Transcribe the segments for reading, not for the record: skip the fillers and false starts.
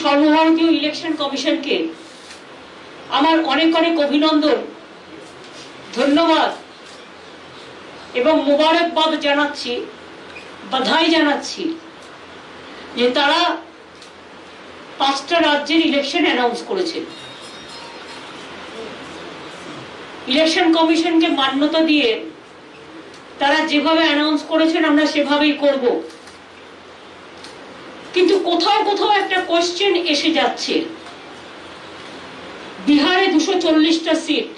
সর্বভারতীয় ইলেকশন কমিশনকে আমার অনেক অনেক অভিনন্দন, ধন্যবাদ এবং মোবারকবাদ জানাচ্ছি, বাধাই জানাচ্ছি যে তারা 5টা রাজ্যের ইলেকশন অ্যানাউন্স করেছে। ইলেকশন কমিশনকে মান্যতা দিয়ে তারা যেভাবে অ্যানাউন্স করেছেন আমরা সেভাবেই করব। কিন্তু কোথাও কোথাও একটা কোশ্চেন এসে যাচ্ছে। বিহারে 240টা সিট,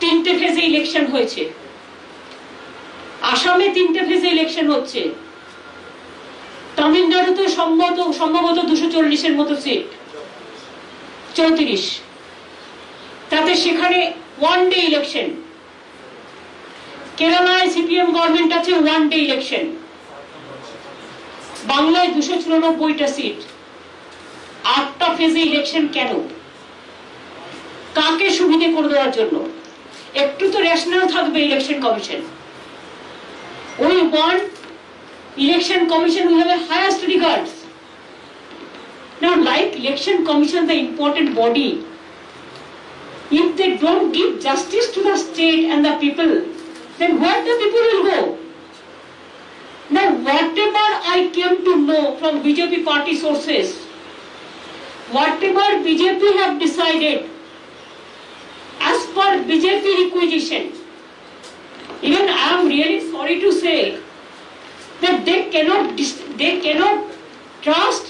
3টে ফেজে ইলেকশন হয়েছে। আসামে 3টে ফেজে ইলেকশন হচ্ছে। তামিলনাড়ুতে সম্ভবত 240-এর মতো সিট, 34, তাতে সেখানে ওয়ান ডে ইলেকশন। কেরালায় সিপিএম গভর্নমেন্ট আছে, ওয়ান ডে ইলেকশন। বাংলায় 294টা সিট, 8টা ফেজে ইলেকশন। কেন? কাকে সুবিধে করে দেওয়ার জন্য? একটু তো রেশনাল থাকবে election commission. We want election commission who have a highest regards. Now, like election commission, the important body, if they don't give justice to the state and the people, then where the people will go? Now, whatever I came to know from BJP party sources, whatever BJP have decided, as per BJP requisition, even I am really sorry to say that they cannot trust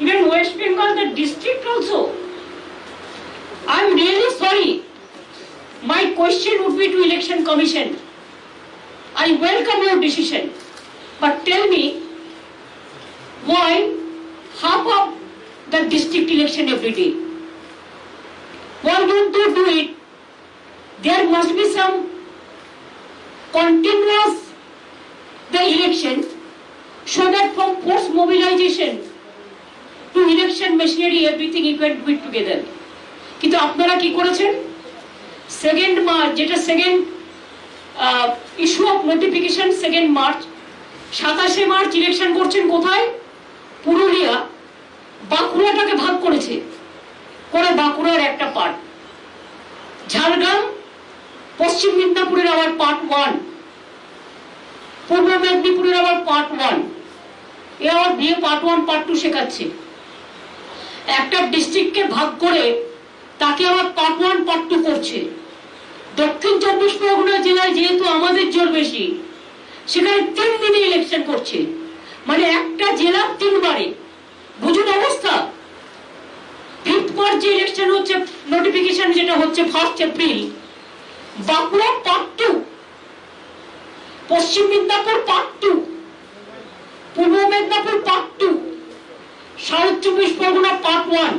even West Bengal, the district also. I am really sorry. My question would be to Election Commission. I welcome your decision, but tell me why half of the district election every day? Why don't you do it? There must be some continuous the election, so that from post mobilization to election machinery everything you can do it together. কিন্তু আপনারা কি করেছেন? 2nd March, যেটা second issue of notification 2nd March, 27শে March election করছেন কোথায়? পুরুলিয়া। বাঁকুড়াটাকে ভাগ করেছে, করে বাঁকুড়ার একটা পার্ট, ঝাড়গ্রাম পশ্চিম মিদনাপুরের আবার পার্ট 1, পূর্ব মেদিনীপুরের আবার পার্ট 1, এ আবার বিয়ে পার্ট 1 পার্ট 2 শেখাচ্ছে। একটা ডিস্ট্রিক্টকে ভাগ করে তাকে আবার পার্ট 1 পার্ট 2 করছে। দক্ষিণ 24 পরগনা জেলায় যেহেতু আমাদের জোর বেশি, সেখানে 3 দিনে ইলেকশন করছে, মানে একটা জেলা 3 বারে। বুঝুন অবস্থা। 5th মার্চে ইলেকশন হচ্ছে, নোটিফিকেশন যেটা হচ্ছে 1 এপ্রিল, বাঁকুড়া পার্ট 2, পশ্চিম মিদনাপুর পার্ট 2, পূর্ব Medinipur part 2, south 24 Pargana part 1।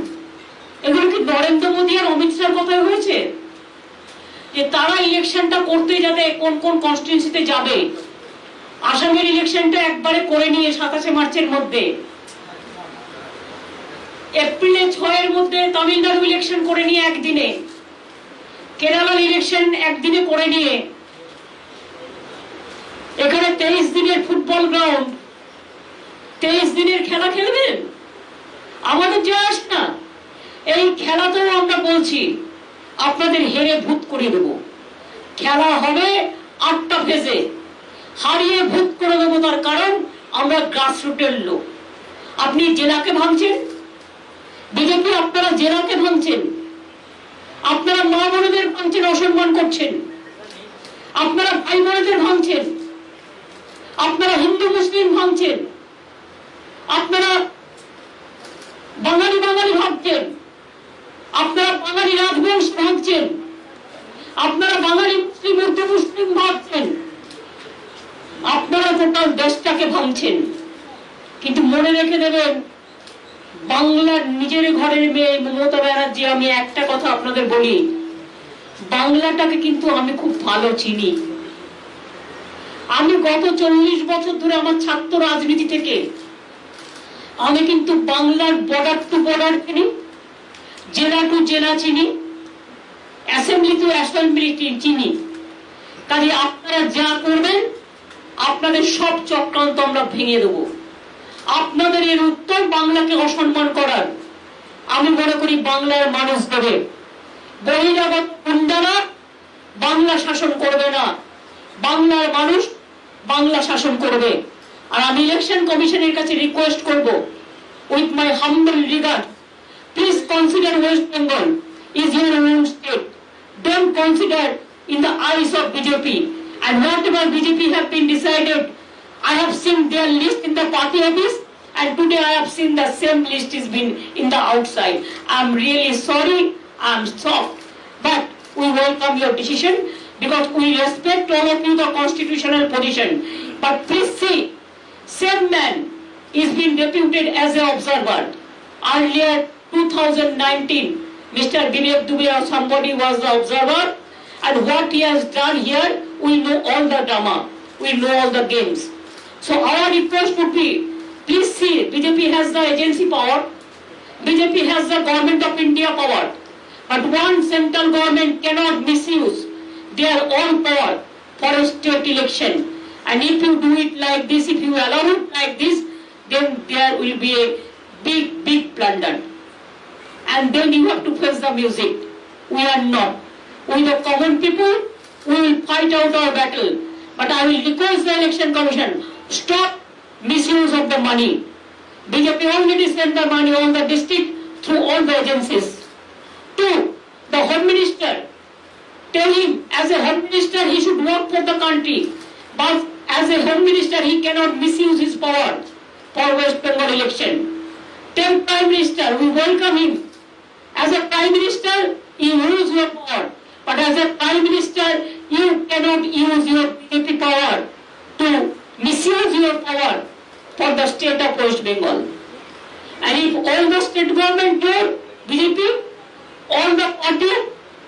এগুলো কি নরেন্দ্র মোদী আর অমিত শাহর কথাই হয়েছে? যে তারা ইলেকশনটা করতে যাতে কোন কোন কনস্টিটিউয়েন্সিতে যাবে। আসামের ইলেকশনটা একবারে করে নিয়ে 27শে মার্চের মধ্যে, এপ্রিলে 6-এর মধ্যে তামিলনাড়ু ইলেকশন করে নিয়ে একদিনে, কেরালার ইলেকশন একদিনে করে নিয়ে, এখানে 23 দিনের ফুটবল গ্রাউন্ড, 23 দিনের খেলা খেলবেন? আমাদের যায় আসে না। এই খেলাতেও আমরা বলছি আপনাদের হেরে ভূত করে দেব। খেলা হবে 8টা ফেজে, হারিয়ে ভূত করে দেবো। তার কারণ আমরা গ্রাসরুটের লোক। আপনি জেলাকে ভাঙছেন, বিজেপি আপনারা জেলাকে ভাঙছেন, আপনারা মা বোনদের ভাঙছেন, অসম্মান করছেন, আপনারা ভাই বোনদের ভাঙছেন, আপনারা হিন্দু মুসলিম ভাঙছেন, আপনারা বাঙালি বাঙালি ভাবছেন, আপনারা বাঙালি রাজবংশ ভাবছেন, আপনারা বাঙালি মুসলিম উর্দু মুসলিম ভাবছেন, আপনারা টোটাল দেশটাকে ভাঙছেন। কিন্তু মনে রেখে দেবেন, বাংলার নিজের ঘরের মেয়ে মমতা ব্যানার্জি, আমি একটা কথা আপনাদের বলি, বাংলাটাকে কিন্তু আমি খুব ভালো চিনি। আমি গত 40 বছর ধরে আমার ছাত্র রাজনীতি থেকে আমি কিন্তু বাংলার বর্ডার টু বর্ডার চিনি, জেলা টু জেলা চিনি, অ্যাসেম্বলি টু অ্যাসেম্বলি চিনি। কাজে আপনারা যা করবেন আপনাদের সব চক্রান্ত আমরা ভেঙে দেবো। আপনাদের এর উত্তর বাংলাকে অসম্মান করার। আমি মনে করি বাংলার মানুষ দেবে। বহিরাগত গুন্ডারা বাংলা শাসন করবে না, বাংলার মানুষ বাংলা শাসন করবে। আর আমি ইলেকশন কমিশনের কাছে রিকোয়েস্ট করব, with my humble regard, please consider West Bengal is your own state. Don't consider in the eyes of BJP. And whatever BJP have been decided, I have seen their list in the party office, and today I have seen the same list is been in the outside. I'm really sorry, I'm shocked, but we welcome your decision because we respect all of you the constitutional position. But please see, same man is being deputed as an observer. Earlier 2019, Mr. Vivek Dubey or somebody was the observer, and what he has done here, we know all the drama, we know all the games. So our request would be, please see, BJP has the agency power, BJP has the government of India power, but one central government cannot misuse their own power for a state election. And if you do it like this, if you allow it like this, then there will be a big blunder. And then you have to face the music. We are not. We the common people, we will fight out our battle. But I will request the election commission, stop misuse of the money. BJP already sent the money on the district through all the agencies. Two, the Home Minister, tell him as a Home Minister he should work for the country. But as a Home Minister he cannot misuse his power for West Bengal election. Tell Prime Minister, we welcome him. As a Prime Minister, you use your power. But as a Prime Minister, you cannot use your BJP power to misuse your power for the state of West Bengal. And if all the state government do, BJP, all the party,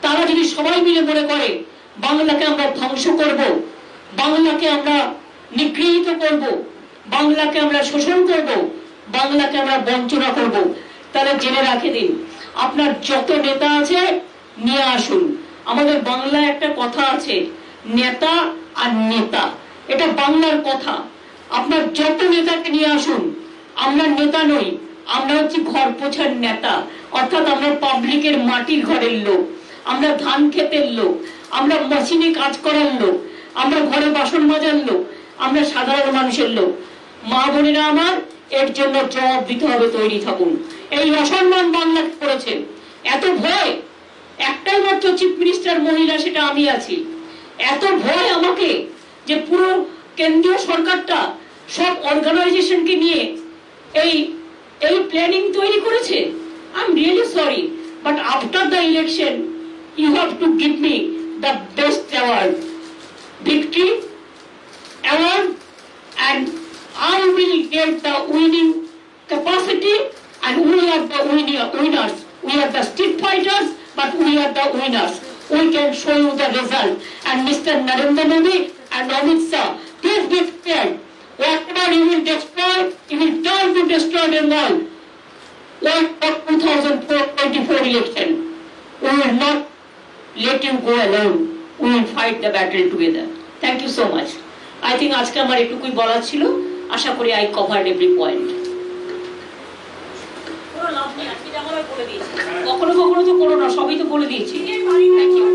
তারা যদি সবাই মিলে মনে করে বাংলাকে আমরা ধ্বংস করব, বাংলাকে আমরা নিগৃহীত করব, বাংলাকে আমরা শোষণ করব, বাংলাকে আমরা বঞ্চনা করব, তাহলে জেনে রাখে দিন, আপনার যত নেতা আছে নিয়ে আসুন। আমাদের বাংলায় একটা কথা আছে, নেতা আর নেতা, এটা বাংলার কথা। আপনার যত নেতাকে নিয়ে আসুন। আমরা নেতা নই, আমরা হচ্ছে ঘর পোছার নেতা, অর্থাৎ আমরা পাবলিকের মাটির ঘরের লোক, আমরা ধান ক্ষেতের লোক, আমরা মেশিনে কাজ করার লোক, আমরা ঘরে বাসন মাজার লোক, আমরা সাধারণ মানুষের লোক। মা বোনেরা আমার, এর জন্য জবাব দিতে হবে, তৈরি থাকুন। এই অসম্মান বাংলাকে করেছে, এত ভয়, একটাই মাত্র চিফ মিনিস্টার মহিলা, সেটা আমি আছি। এত ভয় আমাকে যে পুরো কেন্দ্রীয় সরকারটা সব অর্গানাইজেশনকে নিয়ে এই প্ল্যানিং তৈরি করেছে। I am really sorry, but after the election you have to give me the best award, victory award, and I will get the winning capacity, and we are the winners. We are the street fighters, but we are the winners. We can show you the result. And Mr. Narendra Modi and Amit Shah, please be prepared. Whatever you will destroy, you will try to destroy Bengal. Like the 2024 election, we will not let you go alone. We will fight the battle together. Thank you so much. I think আজকে আমার এটুকুই বলার ছিল। আশা করি I covered every point. কখনো কখনো তো করো না, সবই তো বলে দিয়েছি। Thank you.